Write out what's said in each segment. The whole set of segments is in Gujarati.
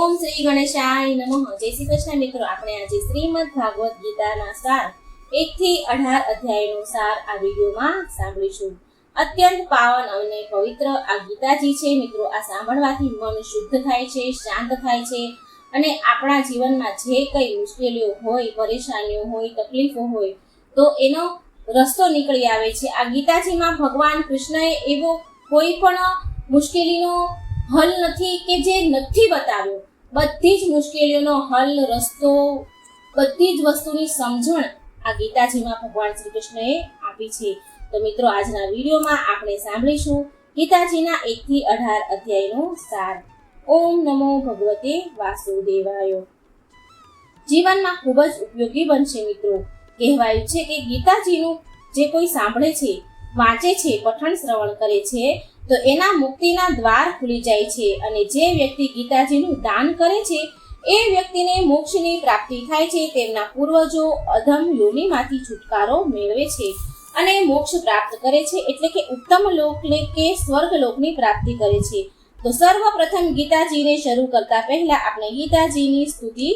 ઓમ શ્રી ગણેશાય નમઃ। જય શ્રી કૃષ્ણ મિત્રો, આપણે આજે શ્રીમદ ભાગવત ગીતાના સાર 1 થી 18 અધ્યાયનો સાર આ વિડીયોમાં સાંભળીશું। અત્યંત પાવન અને પવિત્ર આ ગીતાજી છે મિત્રો। આ સાંભળવાથી મન શુદ્ધ થાય છે, શાંત થાય છે અને આપણા જીવનમાં જે કંઈ મુશ્કેલીઓ હોય, પરેશાનીઓ હોય, તકલીફો હોય તો એનો રસ્તો નીકળી આવે છે। આ ગીતાજીમાં ભગવાન કૃષ્ણએ એવો કોઈ પણ મુશ્કેલીનો હલ નથી કે જે નથી બતાવ્યો। બધી જ મુશ્કેલીઓનો હલ, રસ્તો, બધી જ વસ્તુની સમજણ આ ગીતાજીમાં ભગવાન શ્રી કૃષ્ણએ આપી છે। તો મિત્રો, આજના વિડીયોમાં આપણે સાંભળીશું ગીતાજીના 1 થી 18 અધ્યાયનો સાર। ઓમ નમો ભગવતે વાસુદેવાય। જીવનમાં ખૂબ જ ઉપયોગી બનશે મિત્રો। કહેવાયું છે કે ગીતાજીનું જે કોઈ સાંભળે છે, વાંચે છે, પઠન શ્રવણ કરે છે તો એના મુક્તિના દ્વાર ખુલી જાય છે અને જે વ્યક્તિ ગીતાજીનું દાન કરે છે એ વ્યક્તિને મોક્ષની પ્રાપ્તિ થાય છે। તેમના પૂર્વજો અધમ યોનિમાંથી છુટકારો મેળવે છે અને મોક્ષ પ્રાપ્ત કરે છે, એટલે કે ઉત્તમ લોકને કે સ્વર્ગ લોકની પ્રાપ્તિ કરે છે। તો સર્વપ્રથમ ગીતાજીને શરૂ કરતા પહેલા આપણે ગીતાજીની સ્તુતિ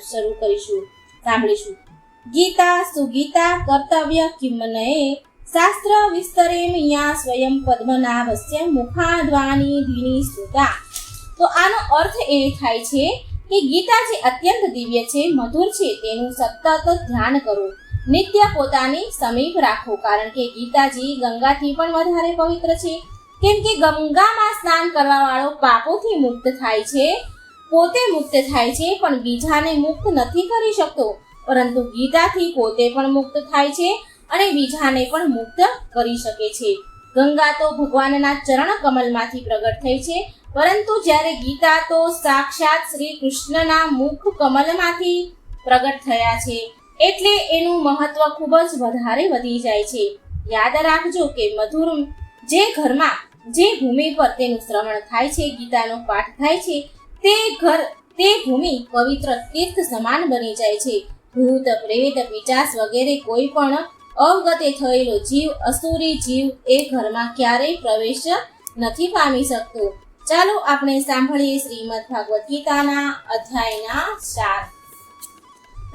શરૂ કરીશું, સાંભળીશું। ગીતા સુગીતા કર્તવ્ય કિમનયે શાસ્ત્ર વિસ્તરેમ યા સ્વયં પદ્મનાભસ્ય મુખાદ્વાની ધીની શ્રુતા। તો આનો અર્થ એ થાય છે કે ગીતા જે અત્યંત દિવ્ય છે, મધુર છે, તેનું સતત ધ્યાન કરો, નિત્ય પોતાની સમીપ રાખો, કારણ કે ગીતાજી ગંગાથી પણ વધારે પવિત્ર છે। કેમ કે ગંગામાં સ્નાન કરવા વાળો પાપોથી મુક્ત થાય છે, પોતે મુક્ત થાય છે, પણ બીજાને મુક્ત નથી કરી શકતો, પરંતુ ગીતાથી પોતે પણ મુક્ત થાય છે અને બીજાને પણ મુક્ત કરી શકે છે। ગંગા તો ભગવાનના ચરણ કમલમાંથી પ્રગટ થઈ છે, પરંતુ જ્યારે ગીતા તો સાક્ષાત શ્રી કૃષ્ણના મુખ કમલમાંથી પ્રગટ થયા છે, એટલે એનું મહત્વ ખૂબ જ વધારે વધી જાય છે। યાદ રાખજો કે મધુર જે ઘરમાં, જે ભૂમિ પર તેનું શ્રવણ થાય છે, ગીતાનો પાઠ થાય છે, તે ઘર, તે ભૂમિ પવિત્ર તીર્થ સમાન બની જાય છે। ભૂત, પ્રેત, પિશાચ વગેરે કોઈ પણ અવગતે થયેલો જીવ, અસુરી જીવ એ ઘરમાં ક્યારેય પ્રવેશ નથી પામી શકતો। ચાલો આપણે સાંભળીએ શ્રીમદ ભાગવત ગીતાના અધ્યાયના સાર।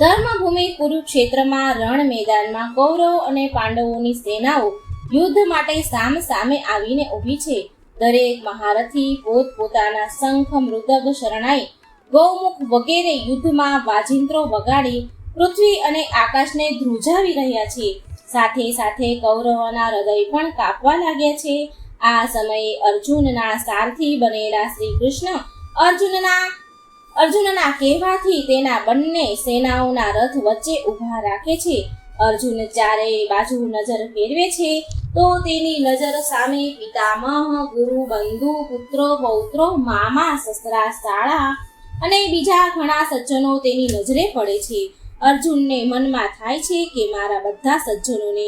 ધર્મભૂમિ કુરુક્ષેત્રમાં રણ મેદાનમાં કૌરવ અને પાંડવોની સેનાઓ યુદ્ધ માટે સામ સામે આવીને ઊભી છે। દરેક મહારથી પોતપોતાના શંખ, મૃદંગ, શરણાઈ, ગૌમુખ વગેરે યુદ્ધમાં વાજિંત્રો વગાડી પૃથ્વી અને આકાશને ધ્રુજાવી રહ્યા છે। સાથે સાથે કૌરવોના હૃદય પણ કાપવા લાગ્યા છે। આ સમયે અર્જુનના સારથી બનેલા શ્રી કૃષ્ણ અર્જુનના કહેવાથી તેના બંને સેનાઓના રથ વચ્ચે ઊભા રાખે છે। અર્જુન ચારેય બાજુ નજર ફેરવે છે તો તેની નજર સામે પિતામહ, ગુરુ, બંધુ, પુત્રો, પૌત્રો, મામા, સસરા, સાળા અને બીજા ઘણા સજ્જનો તેની નજરે પડે છે। અર્જુનને મનમાં થાય છે કે મારા બધા સજ્જનોને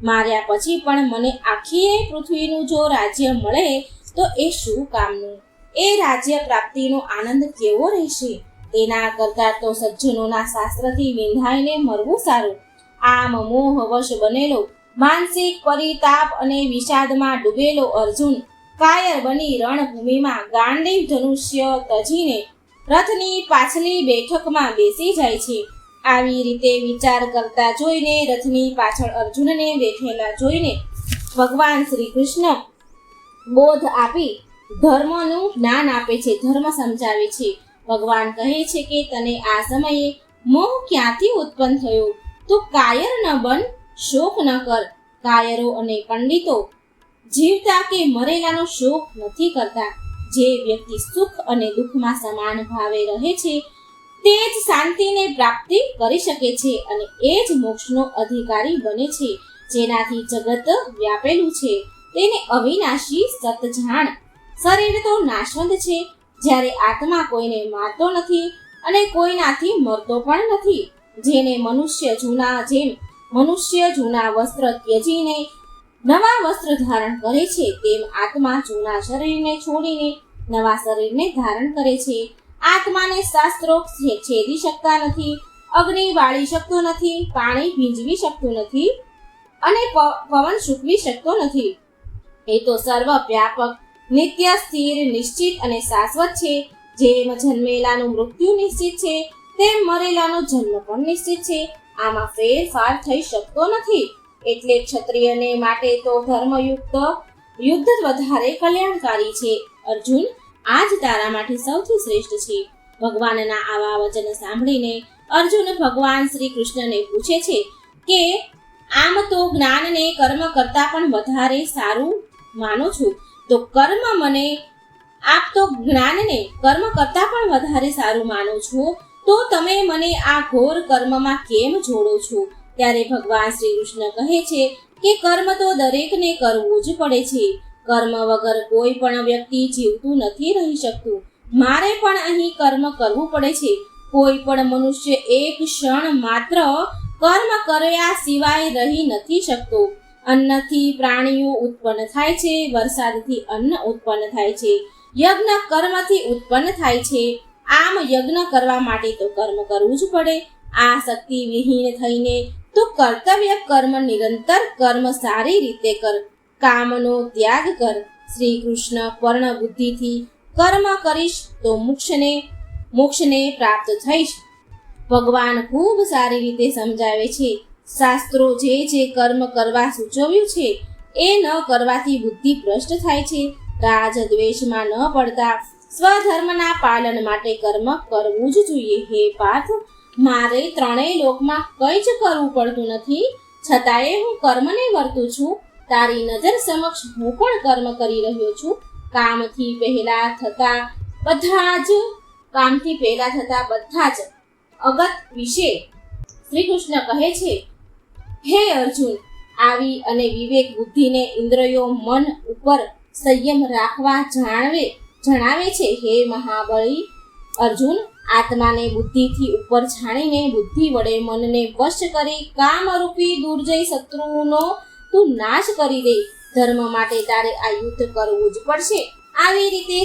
માર્યા પછી પણ મને આખીએ પૃથ્વીનું જો રાજ્ય મળે તો એ શું કામનું? એ રાજ્ય પ્રાપ્તિનો આનંદ કેવો રહેશે? તેના કરતાં તો સજ્જનોના શાસ્ત્રથી વિંધાઈને મરવું સારું। આમ મોહવશ બનેલો, માનસિક પરિતાપ અને વિષાદમાં ડૂબેલો અર્જુન કાયર બની રણભૂમિમાં ગાંડીવ ધનુષ્ય તજીને રથની પાછલી બેઠકમાં બેસી જાય છે। આવી રીતે વિચાર કરતા જોઈને, રથની પાછળ અર્જુનને બેઠેલા જોઈને ભગવાન શ્રી કૃષ્ણ બોધ આપી ધર્મનું જ્ઞાન આપે છે, ધર્મ સમજાવે છે। ભગવાન કહે છે કે તને આ સમયે મોહ ક્યાંથી ઉત્પન્ન થયો? તું કાયર ન બન, શોક ન કર। કાયરો અને પંડિતો જીવતા કે મરેલાનો શોક નથી કરતા। જે વ્યક્તિ સુખ અને દુઃખમાં સમાન ભાવે રહે છે તે જ શાંતિને પ્રાપ્તિ કરી શકે છે અને એ જ મોક્ષનો અધિકારી બને છે। જેનાથી જગત વ્યાપેલું છે તેને અવિનાશી સત જાણ। શરીર તો નાશવંત છે, જ્યારે આત્મા કોઈને મારતો નથી અને કોઈનાથી મરતો પણ નથી। જેમ મનુષ્ય જૂના વસ્ત્ર ત્યજીને નવા વસ્ત્ર ધારણ કરે છે, તેમ આત્મા જૂના શરીરને છોડીને નવા શરીરને ધારણ કરે છે। આત્માને શાસ્ત્રો છેદી શકતા નથી, અગ્નિ બાળી શકતો નથી, પાણી ભીંજવી શકતું નથી અને પવન સૂકવી શકતો નથી। એ તો સર્વ વ્યાપક, નિત્ય, સ્થિર, નિશ્ચિત અને શાશ્વત છે। જેમ જન્મેલાનું મૃત્યુ નિશ્ચિત છે તેમ મરેલાનો જન્મ પણ નિશ્ચિત છે. આમાં ફેરફાર થઈ શકતો નથી. એટલે ક્ષત્રિયને માટે તો ધર્મયુક્ત યુદ્ધ વધારે કલ્યાણકારી છે. અર્જુન, આ જ તારા માટે સૌથી શ્રેષ્ઠ છે. ભગવાનના આવા વચન સાંભળીને અર્જુન ભગવાન શ્રી કૃષ્ણને પૂછે છે કે આમ તો જ્ઞાનને કર્મ કરતા પણ વધારે સારું માનો છો, તો કર્મ મને આપ તો જ્ઞાનને કર્મ કરતા પણ વધારે સારું માનો છો, તો તમે મને આ ઘોર કર્મમાં કેમ જોડો છો? ત્યારે ભગવાન શ્રી કૃષ્ણ કહે છે કે કર્મ તો દરેકને કરવું જ પડે છે. કર્મ વગર કોઈ પણ વ્યક્તિ જીવતું નથી રહી શકતું. મારે પણ અહીં કર્મ કરવું પડે છે. કોઈ પણ મનુષ્ય એક ક્ષણ માત્ર કર્મ કર્યા સિવાય રહી નથી શકતો. અન્નથી પ્રાણીઓ ઉત્પન્ન થાય છે, વરસાદથી અન્ન ઉત્પન્ન થાય છે, યજ્ઞ કર્મથી ઉત્પન્ન થાય છે. આમ યજ્ઞ કરવા માટે તો કર્મ કરવું જ પડે. આ શક્તિ વિહીન થઈને તો કર્તવ્ય કર્મ નિરંતર કર્મ સારી રીતે કર, કામનો ત્યાગ કર. શ્રી કૃષ્ણ પૂર્ણ બુદ્ધિથી કર્મ કરીશ તો મોક્ષને પ્રાપ્ત થઈશ. ભગવાન ખૂબ સારી રીતે સમજાવે છે. શાસ્ત્રો જે કર્મ કરવા સૂચવ્યું છે એ ન કરવાથી બુદ્ધિ ભ્રષ્ટ થાય છે. રાજ દ્વેષમાં ન પડતા સ્વધર્મના પાલન માટે કર્મ કરવું જ જોઈએ. હે પાર્થ, મારે ત્રણેય લોકમાં કંઈ જ કરવું પડતું નથી, છતાંય હું કર્મને વર્તું છું. તારી નજર સમક્ષ હું પણ કર્મ કરી રહ્યો છું. કામથી પહેલા થતા બધા જ અગત વિશે શ્રી કૃષ્ણ કહે છે. હે અર્જુન, આવી અને વિવેક બુદ્ધિને ઇન્દ્રિયો મન ઉપર સંયમ રાખવા જણાવે છે. હે મહાબળી અર્જુન, આત્માને બુદ્ધિથી ઉપર જાણીને બુદ્ધિ વડે મનને વશ કરી કામરૂપી દુર્જય શત્રુનો તું નાશ કરી દે. ધર્મ માટે તારે આ યુદ્ધ કરવું જ પડશે. આવી રીતે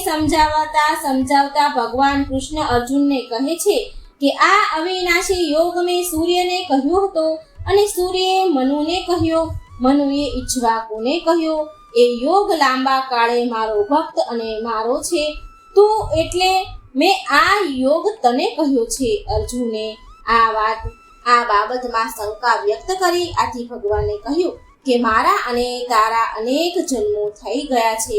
સમજાવતા ભગવાન કૃષ્ણ અર્જુનને કહે છે કે આ અવિનાશી યોગ મેં સૂર્યને કહ્યો હતો અને સૂર્યએ મનુને કહ્યો, મનુએ ઈક્ષ્વાકુને કહ્યો. એ યોગ લાંબા કાળે મારો ભક્ત અને મારો છે. તું એટલે મેં આ યોગ તને કહ્યો છે. અર્જુને આ બાબતમાં શંકા વ્યક્ત કરી. આથી ભગવાને કહ્યું કે મારા અને તારા અનેક જન્મો થઈ ગયા છે,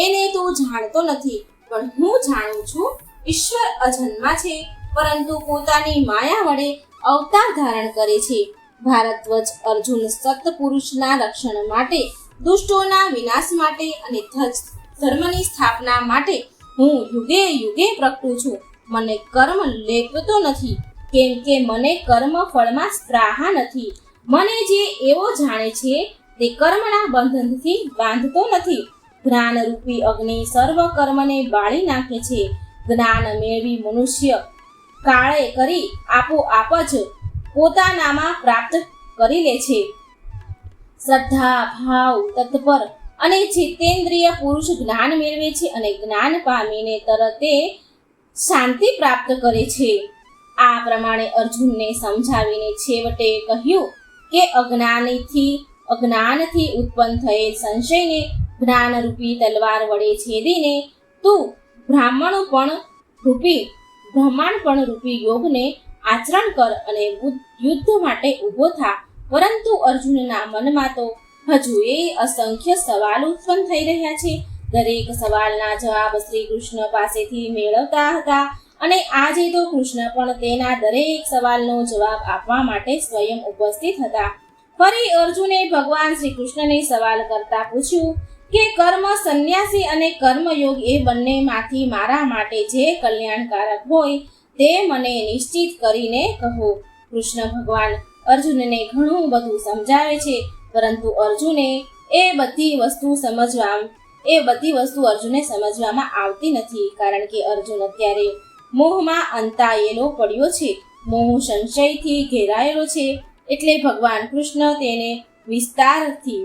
એને તું જાણતો નથી, પણ હું જાણું છું. ઈશ્વર અજન્મા છે, પરંતુ પોતાની માયા વડે અવતાર ધારણ કરે છે. ભારતવજ અર્જુન સત્પુરુષના રક્ષણ માટે, દુષ્ટોના વિનાશ માટે અને ધર્મની સ્થાપના માટે હું યુગે યુગે પ્રગટું છું. મને કર્મ લેપતો નથી, કેમ કે મને કર્મ ફળમાં સ્પ્રાહા નથી. મને જે એવો જાણે છે તે કર્મના બંધનથી બાંધતો નથી. જ્ઞાનરૂપી અગ્નિ સર્વ કર્મને બાળી નાખે છે. જ્ઞાન મેળવી મનુષ્ય કાળે કરી આપોઆપ જ પોતાનામાં પ્રાપ્ત કરી લે છે. શ્રદ્ધા, ભાવ, તત્પર અને જીતેન્દ્રિય પુરુષ જ્ઞાન મેળવે છે અને જ્ઞાન પામીને તરતે શાંતિ પ્રાપ્ત કરે છે. આ પ્રમાણે અર્જુનને સમજાવીને છેવટે કહ્યું કે અજ્ઞાનથી ઉત્પન્ન થયેલ સંશયને જ્ઞાનરૂપી તલવાર વડે છેદીને તું બ્રહ્માંડપણ રૂપી યોગને આચરણ કર અને યુદ્ધ માટે ઊભો થા. પરંતુ અર્જુનના મનમાં તો હજુ અસંખ્ય સવાલ ઉત્પન્ન થઈ રહ્યા છે. દરેક સવાલના જવાબ શ્રી કૃષ્ણ પાસેથી મેળવતા હતા અને આજે તો કૃષ્ણ પણ તેના દરેક સવાલનો જવાબ આપવા માટે સ્વયં ઉપસ્થિત હતા. ફરી અર્જુને ભગવાન શ્રી કૃષ્ણને સવાલ કરતા પૂછ્યું કે કર્મ સંન્યાસી અને કર્મયોગ એ બંનેમાંથી મારા માટે જે કલ્યાણકારક હોય તે મને નિશ્ચિત કરીને કહો. કૃષ્ણ ભગવાન અર્જુનને ઘણું બધું સમજાવે છે, પરંતુ અર્જુને એ બધી વસ્તુ અર્જુનને સમજવામાં આવતી નથી, કારણ કે અર્જુન અત્યારે મોહમાં અંતાયેલો પડ્યો છે. મોહ સંશયથી ઘેરાયેલો છે. એટલે ભગવાન કૃષ્ણ તેને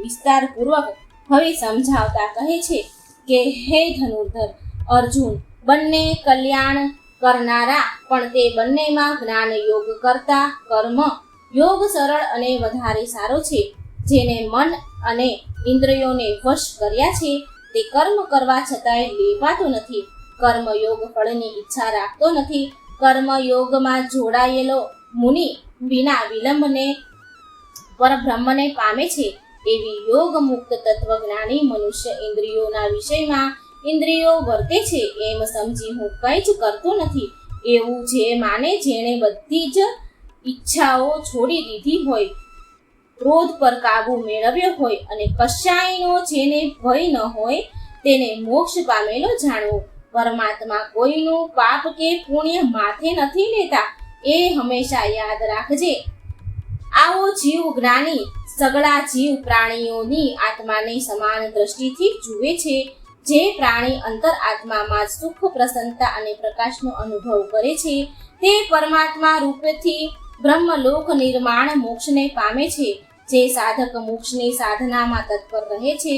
વિસ્તારપૂર્વક હવે સમજાવતા કહે છે કે હે ધનુર્ધર અર્જુન, બંને કલ્યાણ કરનારા, પણ તે બંનેમાં જ્ઞાન યોગ કરતા કર્મ યોગ સરળ અને વધારે સારો છે. જેને મન અને ઇન્દ્રિયોને વશ કર્યા છે તે કર્મ કરવા છતાંય લેવાતો નથી. કર્મયોગ ફળની ઈચ્છા રાખતો નથી. કર્મયોગમાં જોડાયેલો મુનિ વિના વિલંબને પરબ્રહ્મને પામે છે. એવી યોગ મુક્ત તત્વજ્ઞાની મનુષ્ય ઇન્દ્રિયોના વિષયમાં ઇન્દ્રિયો વર્તે છે એમ સમજી હું કંઈ જ કરતો નથી એવું જે માને, જેણે બધી જ ઈચ્છાઓ છોડી દીધી હોય, ક્રોધ પર કાબુ મેળવ્યો હોય અને કશાયનો જેને ભય ન હોય, તેને મોક્ષ પામેલો જાણવો. પરમાત્મા કોઈનું પાપ કે પુણ્ય માથે નથી લેતા, એ હંમેશા યાદ રાખજે. આવો જીવ જ્ઞાની સગળા જીવ પ્રાણીઓની આત્માને સમાન દ્રષ્ટિથી જુએ છે. જે પ્રાણી અંતર આત્મામાં સુખ, પ્રસન્નતા અને પ્રકાશનો અનુભવ કરે છે, તે પરમાત્મા રૂપથી બ્રહ્મલોક નિર્માણ મોક્ષને પામે છે. જે સાધક મોક્ષની સાધનામાં તત્પર રહે છે,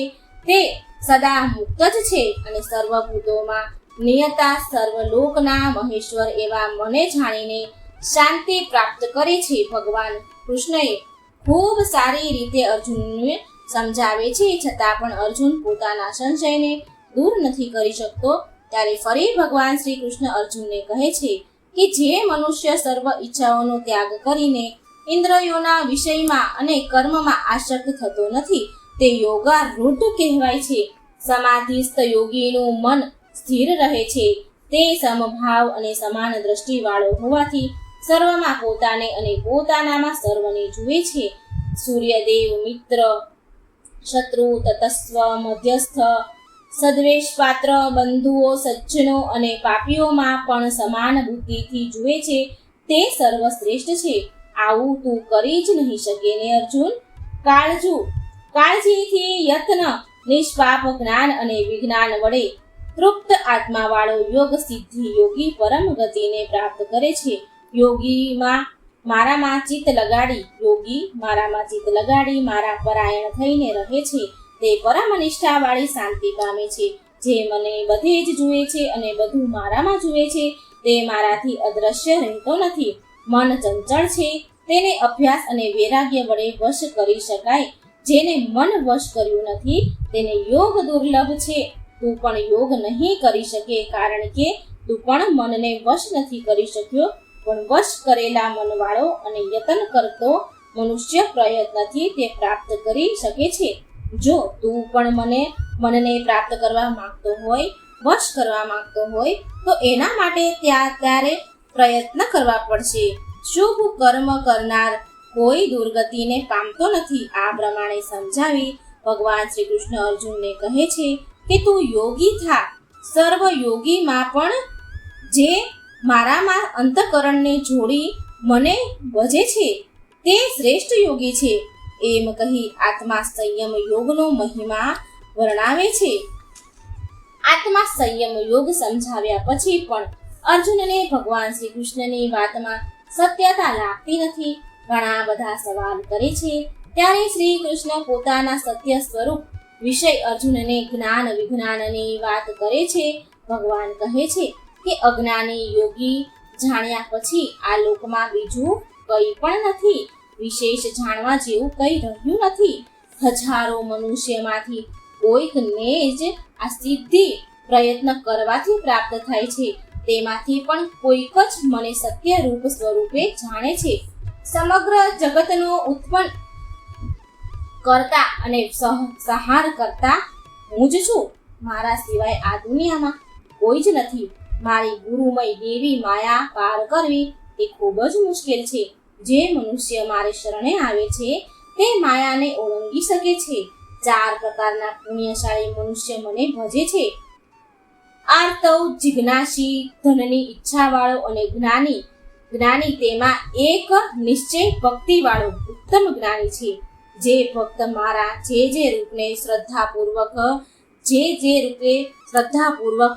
તે સદા મુક્ત જ છે અને સર્વભૂતોમાં નિયતા સર્વલોકના મહેશ્વર એવા મને જાણીને શાંતિ પ્રાપ્ત કરે છે. ભગવાન કૃષ્ણએ ખૂબ સારી રીતે અર્જુનને સમજાવે છે, છતાં પણ અર્જુન પોતાના સંશયને દૂર નથી કરી શકતો. ત્યારે ફરી ભગવાન શ્રી કૃષ્ણ અર્જુનને કહે છે કે જે મનુષ્ય સર્વ ઈચ્છાઓનો ત્યાગ કરીને ઇન્દ્રિયોના વિષયમાં અને કર્મમાં આસક્ત થતો નથી, તે યોગારૂઢ કહેવાય છે. સમાધિસ્થ યોગીનું મન સ્થિર રહે છે. તે સમભાવ અને સમાન દ્રષ્ટિવાળો હોવાથી સર્વમાં પોતાને અને પોતાનામાં સર્વને જુએ છે. સૂર્યદેવ, મિત્ર, શત્રુ, તટસ્થ, મધ્યસ્થ, સદ્વેષ પાત્ર, બંધુઓ, સજ્જનો અને પાપીઓમાં પણ સમાન બુદ્ધિથી જુએ છે. તે સર્વશ્રેષ્ઠ છે. આવું તું કરી જ નહીં શકે ને અર્જુન. કાળજીથી યત્ન, નિષ્પાપ જ્ઞાન અને વિજ્ઞાન વડે તૃપ્ત આત્માવાળો યોગ સિદ્ધિ યોગી પરમ ગતિને પ્રાપ્ત કરે છે. યોગી મારામાં ચિત્ત લગાડી મારા પરાયણ થઈને રહે છે. તે પરમ નિષ્ઠાવાળી શાંતિ પામે છે. જે મને બધે જ જુએ છે અને બધું મારામાં જુએ છે, તે મારાથી અદ્રશ્ય રહેતો નથી. મન ચંચળ છે, તેને અભ્યાસ અને વૈરાગ્ય વડે વશ કરી શકાય. જેને મન વશ કર્યું નથી, તેને યોગ દુર્લભ છે. તું પણ યોગ નહીં કરી શકે, કારણ કે તું પણ મનને વશ નથી કરી શક્યો. પણ વશ કરેલા મનવાળો અને યત્ન કરતો મનુષ્ય પ્રયત્નથી તે પ્રાપ્ત કરી શકે છે. જો તું પણ મનને પ્રાપ્ત કરવા માંગતો હોય, વશ કરવા માંગતો હોય, તો એના માટે ત્યારે પ્રયત્ન કરવા પડશે. શુભ કર્મ કરનાર કોઈ દુર્ગતિને પામતો નથી. આ પ્રમાણે સમજાવી ભગવાન શ્રી કૃષ્ણ અર્જુનને કહે છે કે તું યોગી થા. સર્વ યોગીમાં પણ જે મારામાં અંતઃકરણને જોડી મને ભજે છે, તે શ્રેષ્ઠ યોગી છે. એમ કહી આત્મા સંયમ યોગનો મહિમા વર્ણવે છે. આત્મા સંયમ યોગ સમજાવ્યા પછી પણ અર્જુનને ભગવાન શ્રી કૃષ્ણની વાતમાં સત્યતા લાગતી નથી. ઘણા બધા સવાલ કરે છે. ત્યારે શ્રી કૃષ્ણ પોતાના સત્ય સ્વરૂપ વિષય અર્જુનને જ્ઞાન વિજ્ઞાનની વાત કરે છે. ભગવાન કહે છે કે અજ્ઞાની યોગી જાણ્યા પછી આ લોકમાં બીજું કંઈ પણ નથી. વિશેષ જાણવા જેવું કંઈ રહ્યું નથી. હજારો મનુષ્યમાંથી કોઈકને જ આ સિદ્ધિ પ્રયત્ન કરવાથી પ્રાપ્ત થાય છે. તેમાંથી પણ કોઈક જ મને સત્ય રૂપ સ્વરૂપે જાણે છે. સમગ્ર જગતનો ઉત્પન્ન કરતા અને સંહાર કરતા હું જ છું. મારા સિવાય આ દુનિયામાં કોઈ જ નથી. મારી ગુરુમય દેવી માયા પાર કરવી એ ખૂબ જ મુશ્કેલ છે. જે મનુષ્ય મારે શરણે આવે છે, તે માયાને ઓળંગી શકે છે. 4 પ્રકારના પુણ્યશાળી મનુષ્ય મને ભજે છે. આર્તવ, જિજ્ઞાસી, ધનની ઈચ્છાવાળો અને જ્ઞાની તેમાં એક નિશ્ચય ભક્તિવાળો ઉત્તમ જ્ઞાની છે. જે ભક્ત મારા જે રૂપને શ્રદ્ધાપૂર્વક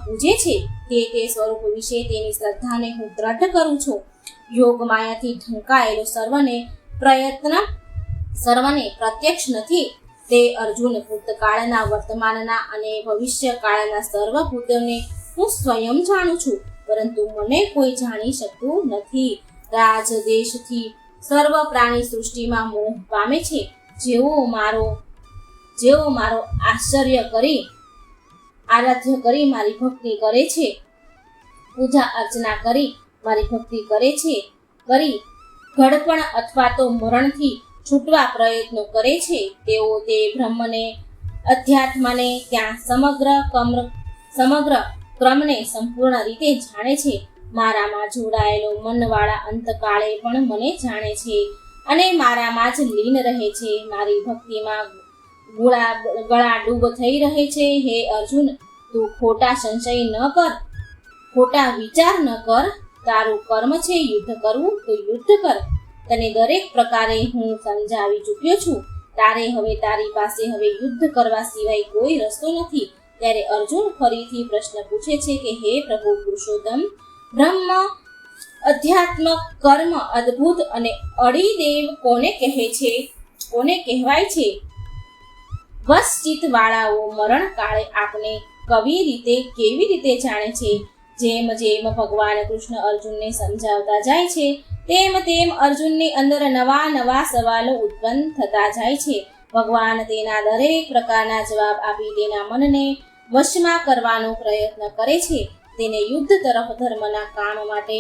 પૂજે છે, તે સ્વરૂપ વિશે તેની શ્રદ્ધાને હું દ્રઢ કરું છું. યોગ માયાથી ઢંકાયેલો સર્વને પ્રત્યક્ષ નથી. તે અર્જુન ભૂતકાળના, વર્તમાનના અને ભવિષ્યકાળના સર્વ ભૂતોને હું સ્વયં જાણું છું, પરંતુ મને કોઈ જાણી શકતું નથી. રાજદેશથી સર્વ પ્રાણી સૃષ્ટિમાં મોહ પામે છે. જેઓ મારો આરાધ્ય કરી મારી ભક્તિ કરે છે, પૂજા અર્ચના કરી મારી ભક્તિ કરે છે, કરી ઘડપણ અથવા તો મરણથી છૂટવા પ્રયત્નો કરે છે, તેઓ તે બ્રહ્મને અધ્યાત્મને ત્યાં સમગ્ર ક્રમને સંપૂર્ણ રીતે જાણે છે. મારામાં જોડાયેલો મનવાળા અંતકાળે પણ મને જાણે છે અને મારામાં જ લીન રહે છે. મારી ભક્તિમાં ગળા ડૂબ થઈ રહે છે. હે અર્જુન, તું ખોટા સંશય ન કર, ખોટા વિચાર ન કર. તારું કર્મ છે યુદ્ધ કરવું તો યુદ્ધ કર. તને દરેક પ્રકારે હું સમજાવી ચૂક્યો છું. તારે હવે તારી પાસે હવે યુદ્ધ કરવા સિવાય કોઈ રસ્તો નથી. ત્યારે અર્જુન ફરીથી પ્રશ્ન પૂછે છે કે હે પ્રભુ પુરુષોત્તમ, બ્રહ્મ, અધ્યાત્મ, કર્મ, અદ્ભુત અને અડિદેવ કોને કહે છે, કોને કહેવાય છે? વશચિત વાળાઓ મરણ કાળે આપને કેવી રીતે જાણે છે? જેમ જેમ ભગવાન કૃષ્ણ અર્જુનને સમજાવતા જાય છે તેમ તેમ અર્જુનની અંદર નવા નવા સવાલો ઉત્પન્ન થતા જાય છે. ભગવાન તેના દરેક પ્રકારના જવાબ આપી તેના મનને વશમાં કરવાનો પ્રયત્ન કરે છે. તેને યુદ્ધ તરફ ધર્મના કામ માટે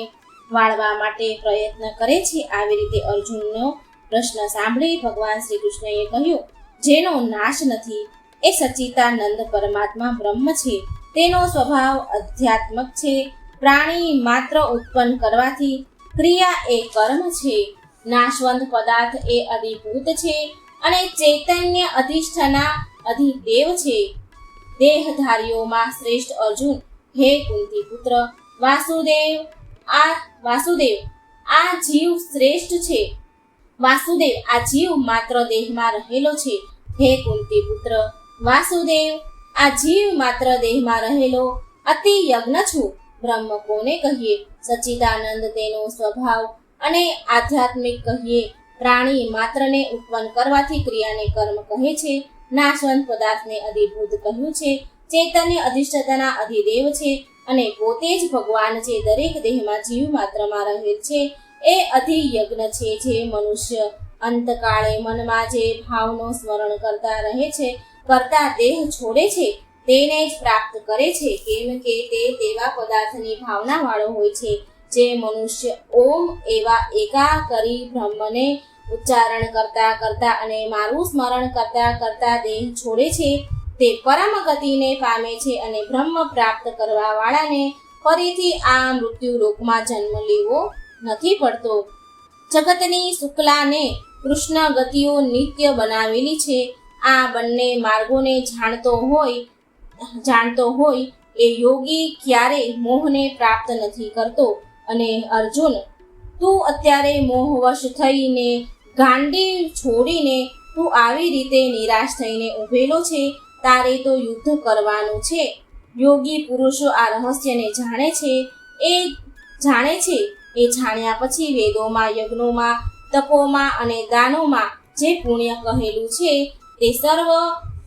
વાળવા માટે પ્રયત્ન કરે છે. આવી રીતે અર્જુનનો પ્રશ્ન સાંભળી ભગવાન શ્રી કૃષ્ણએ કહ્યું, જેનો નાશ નથી એ સચ્ચિદાનંદ પરમાત્મા બ્રહ્મ છે. તેનો સ્વભાવ અધ્યાત્મક છે. પ્રાણી માત્ર ઉત્પન્ન કરવાથી ક્રિયા એ કર્મ છે. નાશવંત પદાર્થ એ અધિભૂત છે અને ચૈતન્ય અધિષ્ઠાના અધિદેવ છે. દેહધારીઓમાં શ્રેષ્ઠ અર્જુન, હે કુંતી પુત્ર વાસુદેવ, આ જીવ શ્રેષ્ઠ છે. વાસુદેવ, આ જીવ માત્ર દેહમાં રહેલો છે. હે કુંતી પુત્ર વાસુદેવ, આ જીવ માત્ર દેહમાં રહેલો અતિ યજ્ઞ છું. બ્રહ્મ કોને કહીએ? સચ્ચિદાનંદ તેનો સ્વભાવ અને આધ્યાત્મિક કહીએ. પ્રાણી માત્રને ઉત્પન્ન કરવાથી ક્રિયાને કર્મ કહે છે. નાશવંત પદાર્થને અધિભૂત કહ્યું છે. ચૈતન્ય અધિષ્ઠાતાના અધિદેવ છે અને પોતે જ ભગવાન છે. દરેક દેહમાં જીવ માત્રમાં રહેલ છે એ અધિયજ્ઞ છે. જે મનુષ્ય અંતકાળે મનમાં જે ભાવનો સ્મરણ કરતા રહે છે, કરતા દેહ છોડે છે, તેને જ પ્રાપ્ત કરે છે. કેમ કે તે તેવા પદાર્થની ભાવના વાળો હોય છે. જે મનુષ્ય ઓમ એવા એકા કરી બ્રહ્મને ઉચ્ચારણ કરતા અને મારું સ્મરણ કરતા દેહ છોડે છે, તે પરમ ગતિને પામે છે અને બ્રહ્મ પ્રાપ્ત કરવા વાળાને ફરીથી આ મૃત્યુ લોકમાં જન્મ લેવો નથી પડતો. જગતની શુક્લાને કૃષ્ણ ગતિઓ નિત્ય બનાવેલી છે. આ બંને માર્ગોને જાણતો હોય એ યોગી ક્યારેય મોહને પ્રાપ્ત નથી કરતો. અને અર્જુન, તું અત્યારે મોહવશ થઈને ગાંડી છોડીને તું આવી રીતે નિરાશ થઈને ઊભેલો છે. તારે તો યુદ્ધ કરવાનું છે. યોગી પુરુષો આ રહસ્યને જાણે છે. એ જાણ્યા પછી વેદોમાં, યજ્ઞોમાં, તપોમાં અને દાનોમાં જે પુણ્ય કહેલું છે તે સર્વ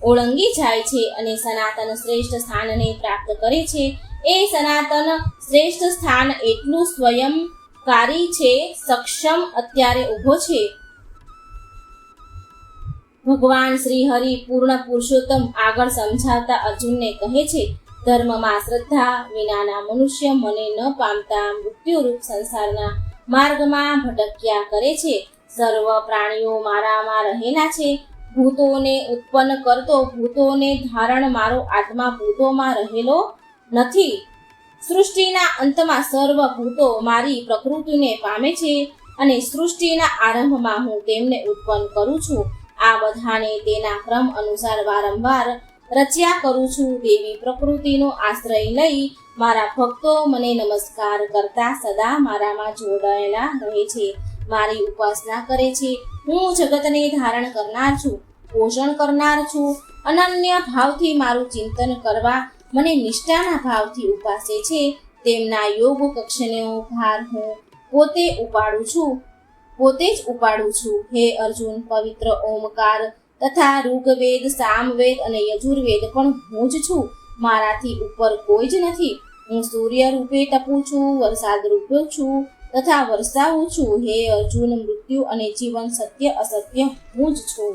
ઓળંગી જાય છે અને સનાતન શ્રેષ્ઠ સ્થાનને પ્રાપ્ત કરે છે. એ સનાતન શ્રેષ્ઠ સ્થાન એટલું સ્વયંકારી છે, સક્ષમ અત્યારે ઊભો છે. ભગવાન શ્રી હરિ પૂર્ણ પુરુષોત્તમ આગળ સમજાવતા અર્જુનને કહે છે, ધર્મમાં શ્રદ્ધા વિનાના મનુષ્ય મને ન પામતા મૃત્યુરૂપ સંસારના માર્ગમાં ભટક્યા કરે છે. સર્વ પ્રાણીઓ મારામાં રહેલા છે. ભૂતોને ઉત્પન્ન કરતો, ભૂતોને ધારણ મારો આત્મા ભૂતોમાં રહેલો નથી. સૃષ્ટિના અંતમાં સર્વ ભૂતો મારી પ્રકૃતિને પામે છે અને સૃષ્ટિના આરંભમાં હું તેમને ઉત્પન્ન કરું છું. આ બધાને તેના ક્રમ અનુસાર વારંવાર રચ્યા કરું છું. દેવી પ્રકૃતિનો આશ્રય લઈ મારા ભક્તો મને નમસ્કાર કરતા સદા મારામાં જોડાયેલા રહે છે, મારી ઉપાસના કરે છે. હું જગતને ધારણ કરનાર છું, પોષણ કરનાર છું. અનન્ય ભાવથી મારું ચિંતન કરવા મને નિષ્ઠાના ભાવથી ઉપાસે છે. તેમના યોગ કક્ષનો ભાર હું પોતે જ ઉપાડું છું. હે અર્જુન, પવિત્ર ઓમકાર તથા ઋગ્વેદ, સામવેદ અને યજુર્વેદ પણ હું જ છું. મારાથી ઉપર કોઈ જ નથી. હું સૂર્ય રૂપે તપું છું, વરસાદ રૂપે છું તથા વરસાવું છું. હે અર્જુન, મૃત્યુ અને જીવન, સત્ય અસત્ય હું જ છું.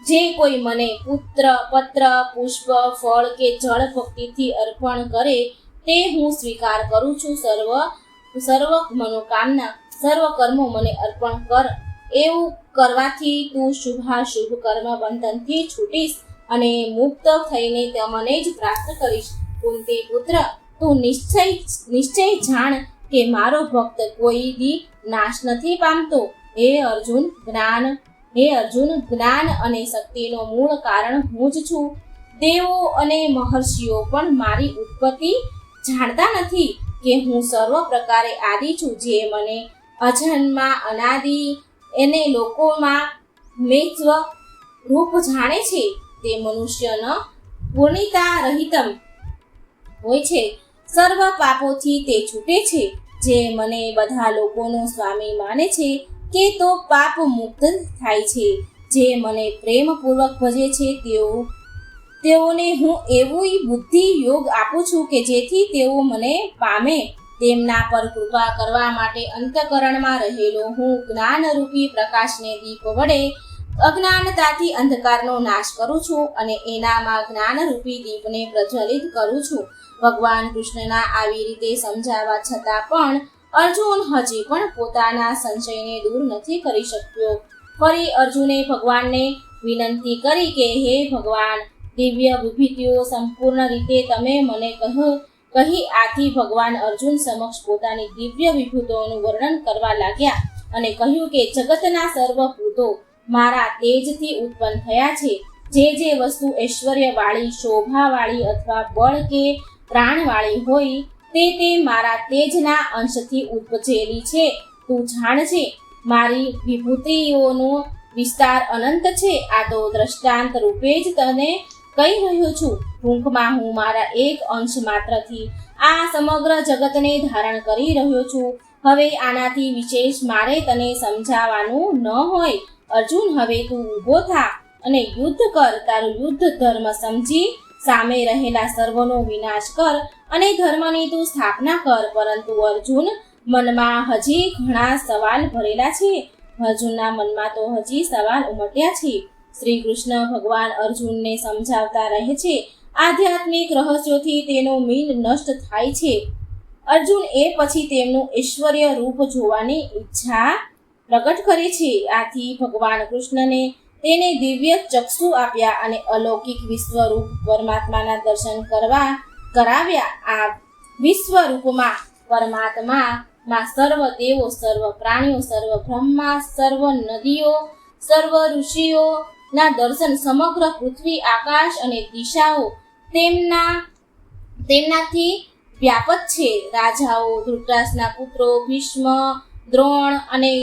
જે કોઈ મને પત્ર, પુષ્પ, ફળ કે જળ ભક્તિથી અર્પણ કરે તે હું સ્વીકાર કરું છું. સર્વ મનોકામના, સર્વ કર્મો મને અર્પણ કર. એવું કરવાથી તું શુભાશુભ કર્મ બંધનથી છૂટીશ અને મુક્ત થઈને મને જ પ્રાપ્ત કરીશ. કુંતી પુત્ર, તું નિશ્ચય જાણ કે મારો ભક્ત કોઈ દી નાશ નથી પામતો. હે અર્જુન, જ્ઞાન અને શક્તિનો મૂળ કારણ હું જ છું. દેવો અને મહર્ષિઓ પણ મારી ઉત્પત્તિ જાણતા નથી કે હું સર્વ પ્રકારે આદિ છું. જે મને અજન્મા અનાદિ એને લોકોમાં મેં સ્વ રૂપ જાણે છે તે મનુષ્યનો પૂર્ણિતા રહિતમ હોય છે. સર્વ પાપોથી તે છૂટે છે. જે મને બધા લોકોનો સ્વામી માને છે કે તો પાપ મુક્ત થાય છે. જે મને પ્રેમપૂર્વક ભજે છે તેઓને હું એવું બુદ્ધિ યોગ આપું છું કે જેથી તેઓ મને પામે. તેમના પર કૃપા કરવા માટે અંતઃકરણમાં રહેલો હું જ્ઞાનરૂપી પ્રકાશને દીપ વડે અજ્ઞાનતાથી અંધકારનો નાશ કરું છું અને એનામાં જ્ઞાનરૂપી દીપને પ્રજ્વલિત કરું છું. ભગવાન કૃષ્ણના આવી રીતે સમજાવવા છતાં પણ અર્જુન હજી પણ પોતાના સંશયને દૂર નથી કરી શક્યો. ફરી અર્જુને ભગવાનને વિનંતી કરી કે હે ભગવાન, દિવ્ય વિભૂતિઓ સંપૂર્ણ રીતે તમે મને કહી. આથી ભગવાન અર્જુન સમક્ષ પોતાની દિવ્ય વિભૂતિઓનું વર્ણન કરવા લાગ્યા અને કહ્યું કે જગતના સર્વ ભૂતો મારા તેજથી ઉત્પન્ન થયા છે. જે વસ્તુ ઐશ્વર્યવાળી, શોભાવાળી અથવા બળ કે પ્રાણવાળી હોય તે મારા તેજના અંશથી ઉપજેલી છે. તું જાણજે, મારી વિભૂતિઓનો વિસ્તાર અનંત છે. આ તો દ્રષ્ટાંત રૂપે જ તને કહી રહ્યો છું. ટૂંકમાં હું મારા એક અંશ માત્રથી આ સમગ્ર જગતને ધારણ કરી રહ્યો છું. હવે આનાથી વિશેષ મારે તને સમજાવવાનું ન હોય. અર્જુન, હવે તું ઊભો થા અને યુદ્ધ કર. તારું યુદ્ધ ધર્મ સમજી સામે રહેલા સર્વનો વિનાશ કર અને ધર્મની તું સ્થાપના કર. પરંતુ અર્જુન, મનમાં હજી ઘણા સવાલ ભરેલા છે. અર્જુનના મનમાં તો હજી સવાલ ઉમટ્યા છે. શ્રી કૃષ્ણ ભગવાન અર્જુનને સમજાવતા રહે છે. આધ્યાત્મિક રહસ્યોથી તેનો મીન નષ્ટ થાય છે. અર્જુન એ પછી તેમનું ઐશ્વર્ય રૂપ જોવાની ઈચ્છા પ્રગટ કરે છે. આથી ભગવાન કૃષ્ણને તેને દિવ્ય ચક્ષુ આપ્યા અને અલૌકિક વિશ્વરૂપ પરમાત્માના દર્શન કરાવ્યા. આ વિશ્વરૂપમાં પરમાત્મામાં સર્વ દેવો, સર્વ પ્રાણીઓ, સર્વ બ્રહ્મા, સર્વ નદીઓ, સર્વ ઋષિઓના દર્શન, સમગ્ર પૃથ્વી, આકાશ અને દિશાઓ તેમનાથી વ્યાપક છે. રાજાઓ, ધૃતરાષ્ટ્રના પુત્રો, ભીષ્મ, દ્રોણ અને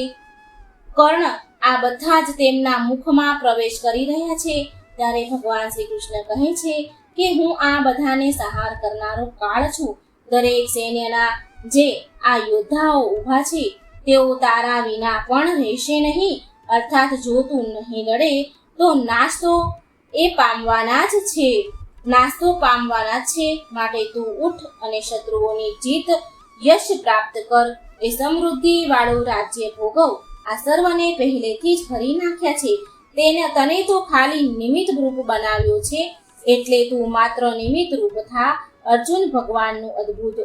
કર્ણ આ બધા જ તેમના મુખમાં પ્રવેશ કરી રહ્યા છે. ત્યારે ભગવાન શ્રી કૃષ્ણ કહે છે કે હું આ બધાને સંહાર કરનારો કાળ છું. દરેક સૈન્યના જે આ યોદ્ધાઓ ઊભા છે તેઓ તારા વિના પણ રહેશે નહીં. અર્થાત જો તું નહીં લડે તો નાશ પામવાના જ છે. માટે તું ઉઠ અને શત્રુઓની જીત યશ પ્રાપ્ત કર. એ સમૃદ્ધિ વાળું રાજ્ય ભોગવ. આ સર્વને પહેલેથી જ હરી નાખ્યા છે. તને તો ખાલી નિમિત્ત રૂપ બનાવ્યો છે, એટલે તું માત્ર નિમિત્ત રૂપ થા. અર્જુન ભગવાનનું અદ્ભુત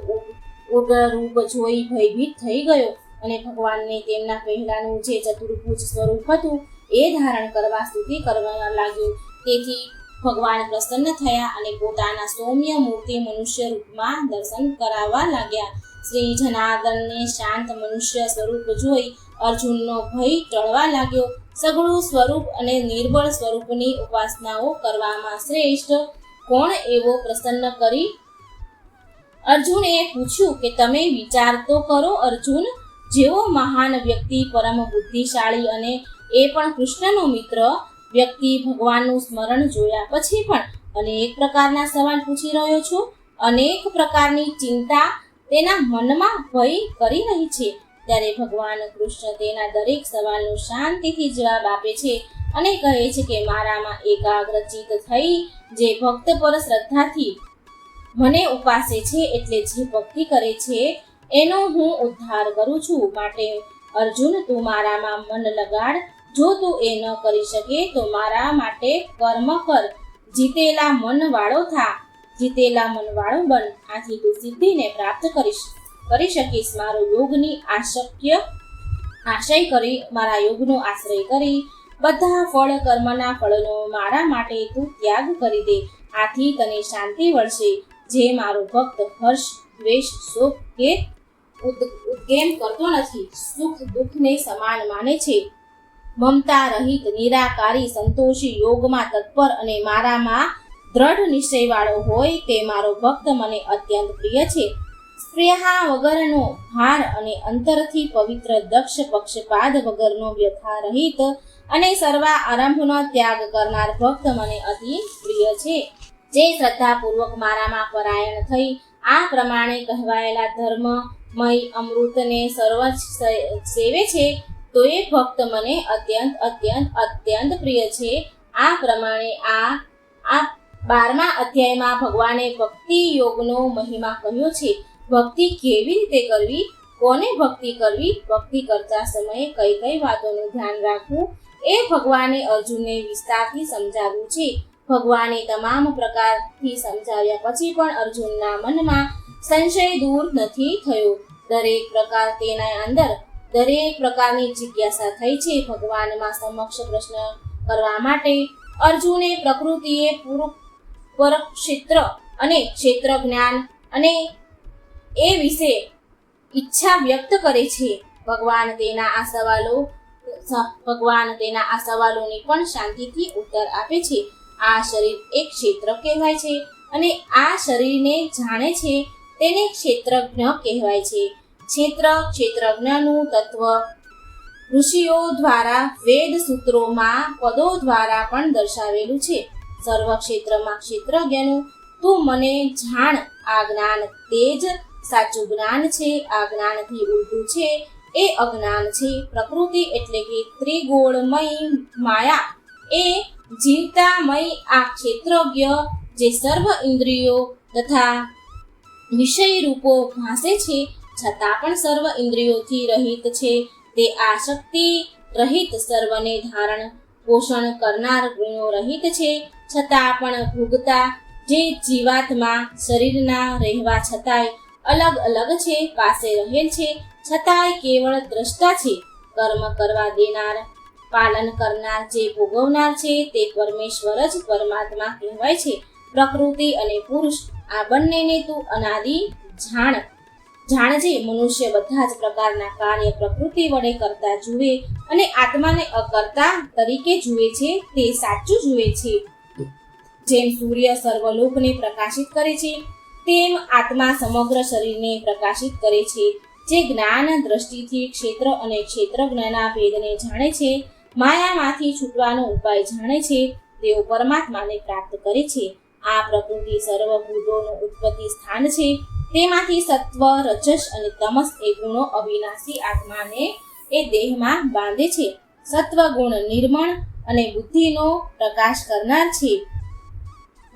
ઉગ્ર રૂપ જોઈ ભયભીત થઈ ગયો અને ભગવાનને તેમના પહેલાનું જે ચતુર્ભુજ સ્વરૂપ હતું એ ધારણ કરવા સ્તુતિ કરવા લાગ્યો. તેથી ભગવાન પ્રસન્ન થયા અને પોતાના સૌમ્ય મૂર્તિ મનુષ્ય રૂપમાં દર્શન કરાવવા લાગ્યા. શ્રી જનાર્દનને શાંત મનુષ્ય સ્વરૂપ જોઈ અર્જુનનો ભય ટળવા લાગ્યો. સગળું સ્વરૂપ અને નિર્બળ સ્વરૂપની ઉપાસનાઓ કરવામાં શ્રેષ્ઠ કોણ એવો પ્રસન્ન કરી અર્જુને પૂછ્યું કે તમે વિચાર તો કરો. અર્જુન જેવો મહાન વ્યક્તિ, પરમ બુદ્ધિશાળી અને એ પણ કૃષ્ણનો મિત્ર વ્યક્તિ ભગવાનનું સ્મરણ જોયા પછી પણ અનેક પ્રકારના સવાલ પૂછી રહ્યો છો. અનેક પ્રકારની ચિંતા તેના મનમાં ભય કરી રહી છે. ત્યારે ભગવાન કૃષ્ણ તેના દરેક સવાલનો શાંતિથી જવાબ આપે છે અને કહે છે કે મારામાં એકાગ્રચિત થઈ જે ભક્ત પર શ્રદ્ધાથી મને ઉપાસે છે, એટલે જે ભક્તિ કરે છે એનો હું ઉદ્ધાર કરું છું. માટે અર્જુન, તું મારામાં મન લગાડ. જો તું એ ન કરી શકે તો મારા માટે કર્મ કર. જીતેલા મન વાળો થા. જીતેલા મનવાળો બન, આથી તું સિદ્ધિને પ્રાપ્ત કરી શકીશ. મારો યોગની આશય કરી, મારા યોગનો આશ્રય કરી બધા ફળ કર્મના ફળનો મારા માટે તું ત્યાગ કરી દે. આથી તને શાંતિ મળશે. જે મારો ભક્ત હર્ષ, દ્વેષ, શોક કે ઉદ્ગેમ કરતો નથી, સુખ દુઃખને સમાન માને છે, મમતા રહિત, નિરાકારી, સંતોષી, યોગમાં તત્પર અને મારામાં દ્રઢ નિશ્ચયવાળો હોય તે મારો ભક્ત મને અત્યંત પ્રિય છે. સ્પૃહા વગરનો, ભાર અને અંતરથી પવિત્ર, દક્ષ, પક્ષપાત વગરનો, વ્યથા રહિત અને સર્વા આરંભનો ત્યાગ કરનાર ભક્ત મને અતિ પ્રિય છે. જે શ્રદ્ધાપૂર્વક મારામાં પરાયણ થઈ આ પ્રમાણે કહેવાયેલા ધર્મમય અમૃતને સર્વજ સેવે છે તો એ ભક્ત મને અત્યંત અત્યંત અત્યંત પ્રિય છે. આ પ્રમાણે આ 12મા અધ્યાયમાં ભગવાને ભક્તિ યોગનો મહિમા કહ્યો છે. ભક્તિ કેવી રીતે કરવી, કોને ભક્તિ કરવી, ભક્તિ કરતા સમયે કઈ કઈ વાતોનું ધ્યાન રાખવું એ ભગવાને અર્જુનને વિસ્તારથી સમજાવ્યું છે. ભગવાને તમામ પ્રકારથી સમજાવ્યા પછી પણ અર્જુનના મનમાં સંશય દૂર નથી થયો. દરેક પ્રકાર તેના અંદર દરેક પ્રકારની જિજ્ઞાસા થઈ છે. ભગવાનમાં સમક્ષ પ્રશ્ન કરવા માટે અર્જુને પ્રકૃતિએ પરક્ષેત્ર અને ક્ષેત્ર જ્ઞાન અને એ વિશે ઈચ્છા વ્યક્ત કરે છે. ભગવાન તેના આ સવાલોની પણ શાંતિથી ઉત્તર આપે છે. આ શરીર એક ક્ષેત્ર કહેવાય છે અને આ શરીરને જાણે છે તેને ક્ષેત્રજ્ઞ કહેવાય છે. ક્ષેત્રજ્ઞનું તત્વ ઋષિઓ દ્વારા વેદ સૂત્રોમાં પદો દ્વારા પણ દર્શાવેલું છે. સર્વ ક્ષેત્રમાં ક્ષેત્રજ્ઞનું તું મને જાણ. આ જ્ઞાન તે જ સાચું જ્ઞાન છે. આ જ્ઞાનથી ઉલટું છે એ અજ્ઞાન છે. પ્રકૃતિ એટલે કે ત્રિગુણમય માયા એ જીવતામય આ ક્ષેત્રજ્ઞ જે સર્વ ઇન્દ્રિયો તથા વિષય રૂપો ભાસે છે છતાં પણ સર્વ ઇન્દ્રિયોથી રહિત છે. તે આસક્તિ રહિત, સર્વને ધારણ પોષણ કરનાર, ગુણો રહિત છે છતાં પણ ભોગતા, જે જીવાત્મા શરીરના રહેવા છતાંય અલગ અલગ છે, પાસે રહેલ છે છતાંય કેવળ દ્રષ્ટા છે. કર્મ કરવા દેનાર, પાલન કરનાર, જે ભોગવનાર છે તે પરમેશ્વર જ પરમાત્મા કહેવાય છે. પ્રકૃતિ અને પુરુષ આ બંનેને તું અનાદિ જાણજે. મનુષ્ય બધા જ પ્રકારના કાર્ય પ્રકૃતિ વડે કરતા જુએ અને આત્માને અકર્તા તરીકે જુએ છે તે સાચું જુએ છે. જેમ સૂર્ય સર્વલોકને પ્રકાશિત કરે છે તેમ આત્મા સમગ્ર શરીરને પ્રકાશિત કરે છે. જે જ્ઞાન દ્રષ્ટિથી ક્ષેત્ર અને ક્ષેત્રજ્ઞના ભેદને જાણે છે, માયામાંથી છૂટવાનો ઉપાય જાણે છે, તેઓ પરમાત્માને પ્રાપ્ત કરે છે. આ પ્રકૃતિ સર્વભૂતોનું ઉત્પત્તિ સ્થાન છે. તેમાંથી સત્વ, રજસ અને તમસ એ ગુણો અવિનાશી આત્માને એ દેહમાં બાંધે છે. સત્વ ગુણ નિર્મળ અને બુદ્ધિનો પ્રકાશ કરનાર છે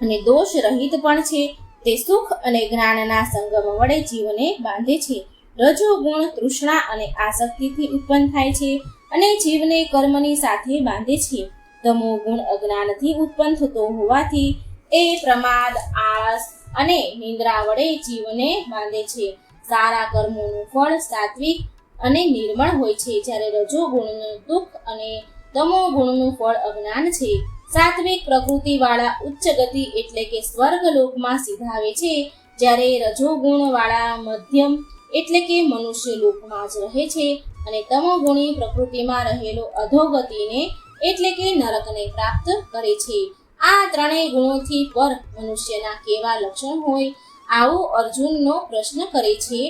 અને દોષ રહિત પણ છે. તે સુખ અને જ્ઞાનના સંગમ વડે જીવને બાંધે છે. રજો ગુણ તૃષ્ણા અને આસક્તિથી ઉત્પન્ન થાય છે અને જીવને કર્મની સાથે બાંધે છે. તમો ગુણ અજ્ઞાનથી ઉત્પન્ન થતો હોવાથી એ પ્રમાદ, આળસ અને નિંદ્રા વડે જીવને બાંધે છે. સારા કર્મોનું ફળ સાત્વિક અને નિર્મળ હોય છે, જ્યારે રજો ગુણનું દુઃખ અને તમો ગુણનું ફળ અજ્ઞાન છે. સાત્વિક પ્રકૃતિવાળા ઉચ્ચ ગતિ એટલે કે સ્વર્ગલોકમાં સિધાવે છે, જ્યારે રજોગુણવાળા મધ્યમ એટલે કે મનુષ્ય લોકમાં જ રહે છે અને તમોગુણી પ્રકૃતિમાં રહેલો અધોગતિને એટલે કે નરકને પ્રાપ્ત કરે છે. આ ત્રણેય ગુણોથી પર મનુષ્યના કેવા લક્ષણ હોય આવો અર્જુનનો પ્રશ્ન કરે છે.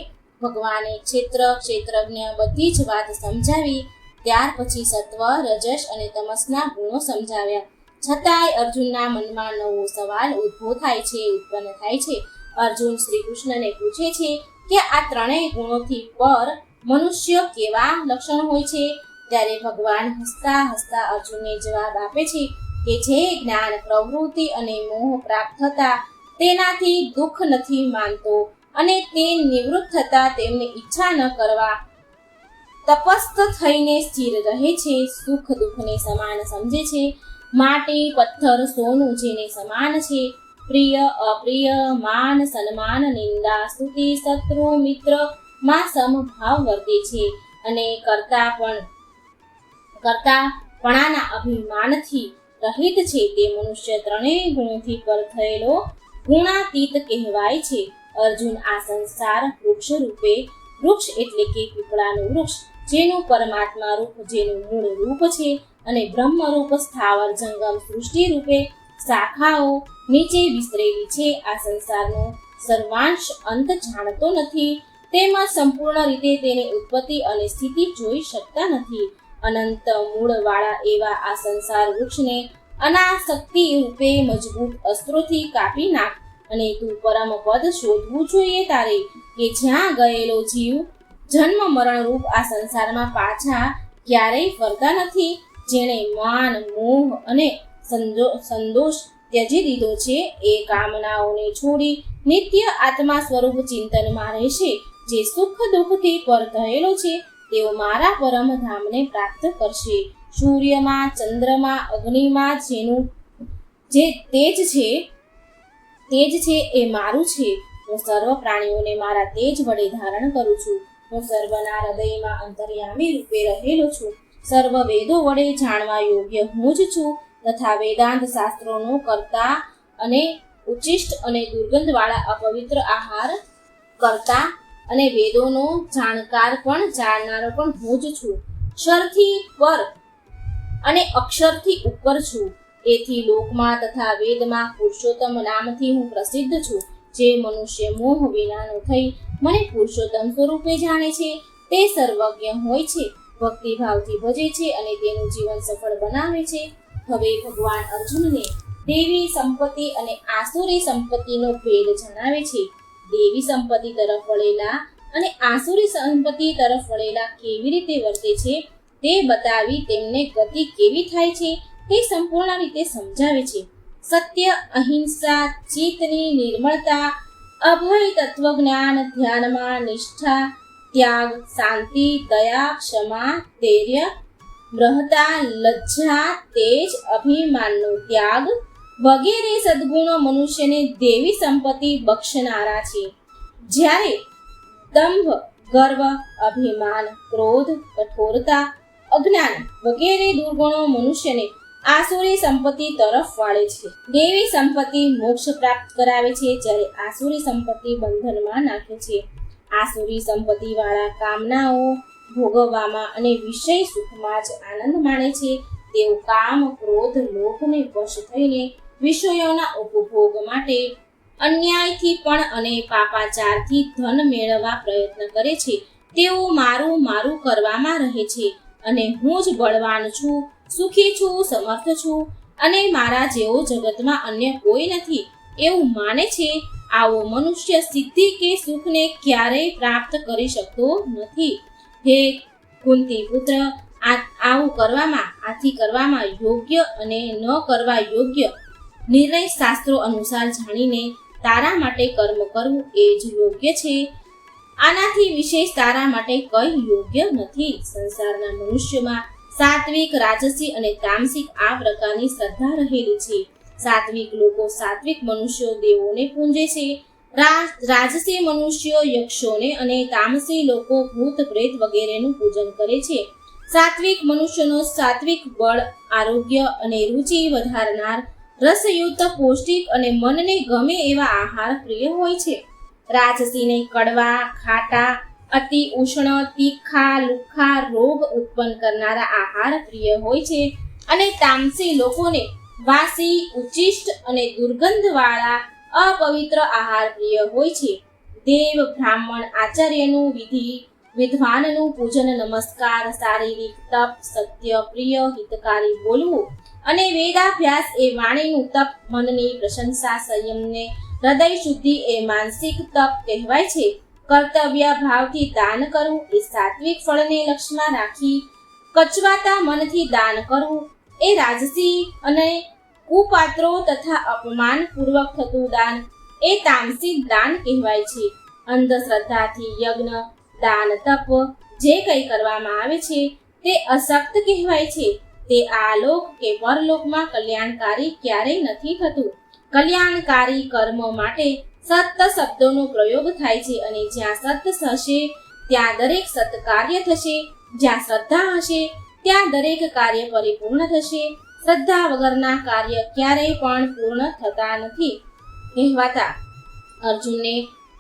ભગવાને ક્ષેત્રજ્ઞ બધી જ વાત સમજાવી. ત્યાર પછી સત્વ, રજસ અને તમસના ગુણો સમજાવ્યા. છતાંય અર્જુનના મનમાં નવો સવાલ ઉત્પન્ન થાય છે. અર્જુન શ્રી કૃષ્ણને પૂછે છે કે આ ત્રણેય ગુણોથી પર મનુષ્ય કેવા લક્ષણ હોય છે? ત્યારે ભગવાન હસતા હસતા અર્જુનને જવાબ આપે છે કે જે જ્ઞાન, પ્રવૃત્તિ અને મોહ પ્રાપ્ત થતા તેનાથી દુઃખ નથી માનતો અને તે નિવૃત્ત થતા તેમની ઈચ્છા ન કરવા તપસ્થ થઈને સ્થિર રહે છે, સુખ દુઃખને સમાન સમજે છે, માટી, પથ્થર, સોનું જેને સમાન છે પ્રિય અપ્રિય, માન સન્માન, નિંદા સ્તુતિ, શત્રુ મિત્ર માં સમભાવ વર્તે છે અને કરતાપણાના અભિમાનથી રહિત છે. તે મનુષ્ય ત્રણેય ગુણોથી પર થયેલો ગુણાતીત કહેવાય છે. અર્જુન, આ સંસાર વૃક્ષ રૂપે, વૃક્ષ એટલે કે પીપળાનું વૃક્ષ, જેનું પરમાત્મા રૂપ, જેનું મૂળ રૂપ છે, અને બ્રહ્મરૂપ સ્થાવર જંગમ સૃષ્ટિ રૂપે શાખાઓ નીચે વિસ્તરેલી છે. આ સંસારનો સર્વાંશ અંત જાણતો નથી, તેમજ સંપૂર્ણ રીતે તેની ઉત્પત્તિ અને સ્થિતિ જોઈ શકતા નથી. અનંત મૂળવાળા એવા આ સંસાર વૃક્ષને અનાસક્તિ રૂપે મજબૂત અસ્ત્રોથી કાપી નાખ, અને તું પરમ પદ શોધવું જોઈએ તારે, કે જ્યાં ગયેલો જીવ જન્મ મરણ રૂપ આ સંસારમાં પાછા ક્યારેય ફરતા નથી. જેણે માન, મોહ અને સંતોષ ત્યજી દીધો છે, એ કામનાઓને છોડી નિત્ય આત્મા સ્વરૂપ ચિંતનમાં રહેશે. જે સુખ દુઃખથી પર થયેલો છે, તેઓ મારા પરમ ધામને પ્રાપ્ત કરશે. સૂર્યમાં, ચંદ્રમાં, અગ્નિમાં જે તેજ છે એ મારું છે. હું સર્વ પ્રાણીઓને મારા તેજ વડે ધારણ કરું છું. હું સર્વના હૃદયમાં અંતર્યામી રૂપે રહેલો છું. સર્વ વેદો વડે જાણવા યોગ્ય હું જ છું, તથા વેદાંત શાસ્ત્રોનો કર્તા અને ઉચ્ચિષ્ટ અને દુર્ગંધવાળા અપવિત્ર આહાર કરતા અને વેદોનો જાણનારો પણ હું જ છું. ક્ષરથી પર અને અક્ષરથી ઉપર છું. એથી લોકમાં તથા વેદમાં પુરુષોત્તમ નામથી હું પ્રસિદ્ધ છું. જે મનુષ્ય મોહ વિનાનો થઈ મને પુરુષોત્તમ સ્વરૂપે જાણે છે, તે સર્વજ્ઞ હોય છે, ભક્તિભાવથી ભજે છે અને તેનું જીવન સફળ બનાવે છે. હવે ભગવાન અર્જુનને દેવી સંપત્તિ અને આસુરી સંપત્તિનો ભેદ જણાવે છે. દેવી સંપત્તિ તરફ વળેલા અને આસુરી સંપત્તિ તરફ વળેલા કેવી રીતે વર્તે છે તે બતાવી તેમને ગતિ કેવી થાય છે તે સંપૂર્ણ રીતે સમજાવે છે. સત્ય, અહિંસા, ચિત્તની નિર્મળતા, અભય, તત્વજ્ઞાન, ધ્યાનમાં નિષ્ઠા, ત્યાગ, શાંતિ, દયા, ક્ષમા, ધૈર્ય, બ્રહ્મતા, લજ્જા, તેજ, અભિમાનનો ત્યાગ વગેરે સદ્ગુણો મનુષ્યને દેવી સંપત્તિ બક્ષનારા છે. જ્યારે દંભ, ગર્વ, અભિમાન, ક્રોધ, કઠોરતા, અજ્ઞાન વગેરે દુર્ગુણો મનુષ્યને આસુરી સંપત્તિ તરફ વાળે છે. દેવી સંપત્તિ મોક્ષ પ્રાપ્ત કરાવે છે, જ્યારે આસુરી સંપત્તિ બંધનમાં નાખે છે. આસુરી સંપત્તિ વાળા કામનાઓ ભોગવવામાં અને વિષય સુખમાં જ આનંદ માણે છે. તેઓ કામ, ક્રોધ, લોભને વશ થઈને વિષયોના ઉપભોગ માટે અન્યાયથી પણ અને પાપાચારથી ધન મેળવવા પ્રયત્ન કરે છે. તેઓ મારું મારું કરવામાં રહે છે અને હું જ બળવાન છું, સુખી છું, સમર્થ છું અને મારા જેવો જગતમાં અન્ય કોઈ નથી એવું માને છે. આવો મનુષ્ય સિદ્ધિ કે સુખને ક્યારેય પ્રાપ્ત કરી શકતો નથી. હે કુંતી પુત્ર, આથી કરવામાં યોગ્ય અને ન કરવા યોગ્ય નિર્ણય શાસ્ત્રો અનુસાર જાણીને તારા માટે કર્મ કરવું એ જ યોગ્ય છે. આનાથી વિશેષ તારા માટે કંઈ યોગ્ય નથી. સંસારના મનુષ્યમાં સાત્વિક, રાજસી અને તામસિક આ પ્રકારની શ્રદ્ધા રહેલી છે. સાત્વિક લોકો સાત્વિક મનુષ્યો દેવોને પૂજે છે. રાજસી મનુષ્યો યક્ષોને અને તામસી લોકો ભૂત પ્રેત વગેરેનું પૂજન કરે છે. સાત્વિક મનુષ્યનો સાત્વિક બળ, આરોગ્ય અને રુચિ વધારનાર રસયુક્ત, પૌષ્ટિક અને મનને ગમે એવા આહાર પ્રિય હોય છે. રાજસીને કડવા, ખાટા, અતિ ઉષ્ણ, તીખા, લુખ્ખા, રોગ ઉત્પન્ન કરનારા આહાર પ્રિય હોય છે. અને તામસી લોકોને વાસી, ઉચ્ચિષ્ટ અને દુર્ગંધવાળા અપવિત્ર આહાર પ્રિય હોય છે. દેવ, બ્રાહ્મણ, આચાર્યનું, વિદ્વાનનું પૂજન, નમસ્કાર, શારીરિક તપ, સત્ય, પ્રિય, હિતકારી બોલવું અને વેદાભ્યાસ એ વાણીનું તપ, મનની પ્રશંસા, સંયમને હૃદય શુદ્ધિ એ માનસિક તપ કહેવાય છે. કર્તવ્ય ભાવથી દાન કરવું એ સાત્વિક ફળને લક્ષ્યમાં રાખી કચવાતા મનથી દાન કરવું એ રાજસી અને કુપાત્રો તથા અપમાનપૂર્વક થતું દાન એ તામસી દાન કહેવાય છે. અંધશ્રદ્ધાથી યજ્ઞ, દાન, તપ જે કંઈ કરવામાં આવે છે તે અશક્ત કહેવાય છે. તે આલોક કે પરલોકમાં કલ્યાણકારી ક્યારેય નથી થતું. કલ્યાણકારી કર્મ માટે સત્ય શબ્દોનો પ્રયોગ થાય છે અને જ્યાં સત્ય હશે ત્યાં દરેક સત્કાર્ય થશે. જ્યાં શ્રદ્ધા હશે ત્યાં દરેક કાર્ય પરિપૂર્ણ થશે. શ્રદ્ધા વગરના કાર્ય ક્યારેય પણ પૂર્ણ થતા નથી. કહેવાતા અર્જુનને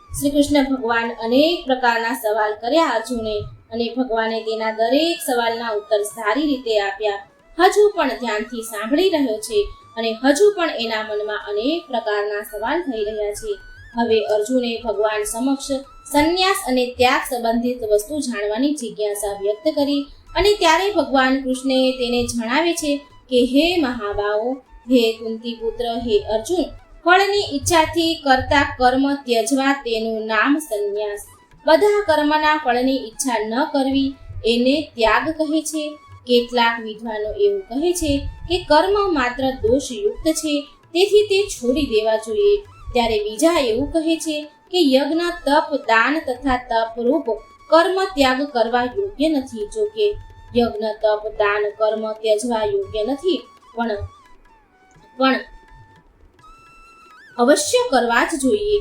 શ્રી કૃષ્ણ ભગવાન અનેક પ્રકારના સવાલ કર્યા અર્જુને, અને ભગવાને તેના દરેક સવાલના ઉત્તર સારી રીતે આપ્યા. હજુ પણ ધ્યાનથી સાંભળી રહ્યો છે અને હજુ પણ એના મનમાં અનેક પ્રકારના સવાલ થઈ રહ્યા છે. હવે અર્જુને ભગવાન સમક્ષ સંન્યાસ અને ત્યાગ સંબંધિત વસ્તુ જાણવાની જિજ્ઞાસા વ્યક્ત કરી, અને ત્યારે ભગવાન કૃષ્ણે તેને જણાવે છે કે હે મહાબાહો, હે કુંતી પુત્ર, હે અર્જુન, ફળની ઈચ્છાથી કરતા કર્મ ત્યજવા તેનું નામ સંન્યાસ. બધા કર્મના ફળની ઈચ્છા ન કરવી એને ત્યાગ કહે છે. કેટલાક વિદ્વાનો એવું કહે છે કે કર્મ માત્ર દોષયુક્ત છે, તેથી તે છોડી દેવા જોઈએ. ત્યારે બીજા એવું કહે છે કે યજ્ઞ, તપ, દાન તથા તપરૂપ કર્મ ત્યાગ કરવા યોગ્ય નથી. જો કે યજ્ઞ, તપ, દાન કર્મ ત્યજવા યોગ્ય નથી, પણ અવશ્ય કરવા જ જોઈએ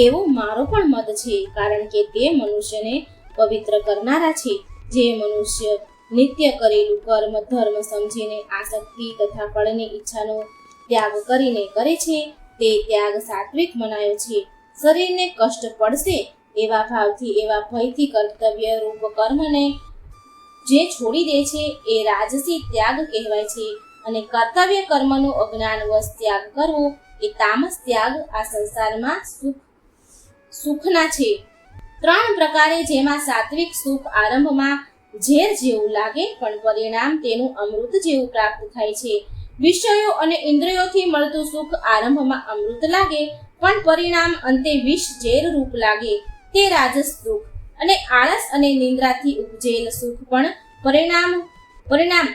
એવો મારો પણ મત છે, કારણ કે તે મનુષ્યને પવિત્ર કરનારા છે. જે મનુષ્ય નિત્ય કરેલું કર્મ ધર્મ સમજીને આસક્તિ તથા ફળની ઈચ્છાનો ત્યાગ કરીને કરે છે તે ત્યાગ સાત્વિક મનાયો છે. શરીરને કષ્ટ પડશે એવા ભાવથી, એવા ભયથી કર્તવ્ય રૂપ કર્મને જે છોડી દે છે એ રાજસી ત્યાગ કહેવાય છે. અને કર્તવ્ય કર્મનો અજ્ઞાનવશ ત્યાગ કરવો એ તામસ ત્યાગ આ સંસારમાં સુખના છે. 3 પ્રકારે, જેમાં સાત્વિક સુખ આરંભમાં ઝેર જેવું લાગે પણ પરિણામ તેનું અમૃત જેવું પ્રાપ્ત થાય છે. વિષયો અને ઇન્દ્રિયોથી મળતું સુખ આરંભમાં અમૃત લાગે પણ પરિણામ અંતે વિષ ઝેર રૂપ લાગે, તે રાજસ સુખ. અને આળસ અને નિંદ્રાથી ઉપજેલ સુખ પણ પરિણામ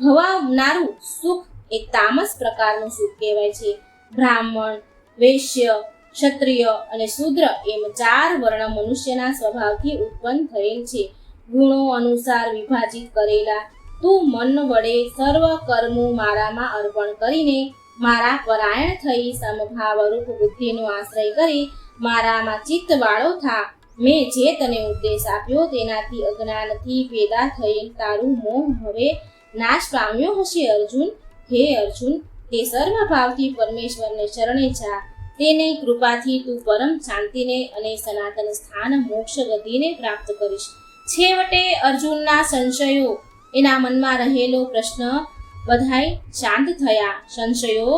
ભવાવનારું સુખ એ તામસ પ્રકારનું સુખ કહેવાય છે. બ્રાહ્મણ, વૈશ્ય, ક્ષત્રિય અને શૂદ્ર એમ 4 વર્ણ મનુષ્યના સ્વભાવથી ઉત્પન્ન થયેલ છે. ગુણો અનુસાર વિભાજિત કરેલા તું મન વડે સર્વ કર્મો મારામાં અર્પણ કરીને મારા પરાયણ થઈ સમભાવરૂપ બુદ્ધિનો આશ્રય કરી મારામાં ચિત્ત વાળો થા. મેં જે તને ઉપદેશ આપ્યો તેનાથી અજ્ઞાનથી પેદા થયેલ તારું મોહ હવે નાશ પામ્યો હશે. અર્જુન, હે અર્જુન, તે સર્વભાવથી પરમેશ્વરને શરણે જા. તેની કૃપાથી તું પરમ શાંતિને અને સનાતન સ્થાન મોક્ષ ગતિને પ્રાપ્ત કરીશ. છેવટે અર્જુનના સંશયો, એના મનમાં રહેલો પ્રશ્ન બધાય શાંત થયા, સંશયો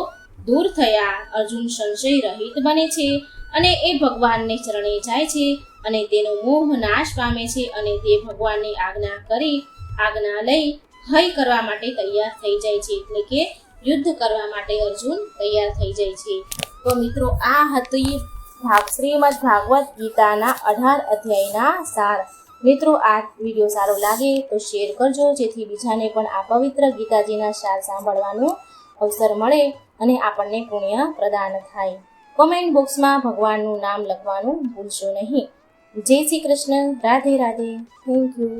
દૂર થયા. અર્જુન સંશય રહિત બને છે અને એ ભગવાનને શરણે જાય છે અને તેનો મોહ નાશ પામે છે અને તે ભગવાનની આજ્ઞા લઈ હય કરવા માટે તૈયાર થઈ જાય છે, એટલે કે યુદ્ધ કરવા માટે અર્જુન તૈયાર થઈ જાય છે. તો મિત્રો, આ હતી શ્રીમદ ભાગવત ગીતાના 18 અધ્યાયના સાર. મિત્રો, આ વિડીયો સારો લાગે તો શેર કરજો, જેથી બીજાને પણ આ પવિત્ર ગીતાજીના સાર સાંભળવાનો અવસર મળે અને આપણને પુણ્ય પ્રદાન થાય. કોમેન્ટ બોક્સમાં ભગવાનનું નામ લખવાનું ભૂલશો નહીં. જય શ્રી કૃષ્ણ. રાધે રાધે. Thank you.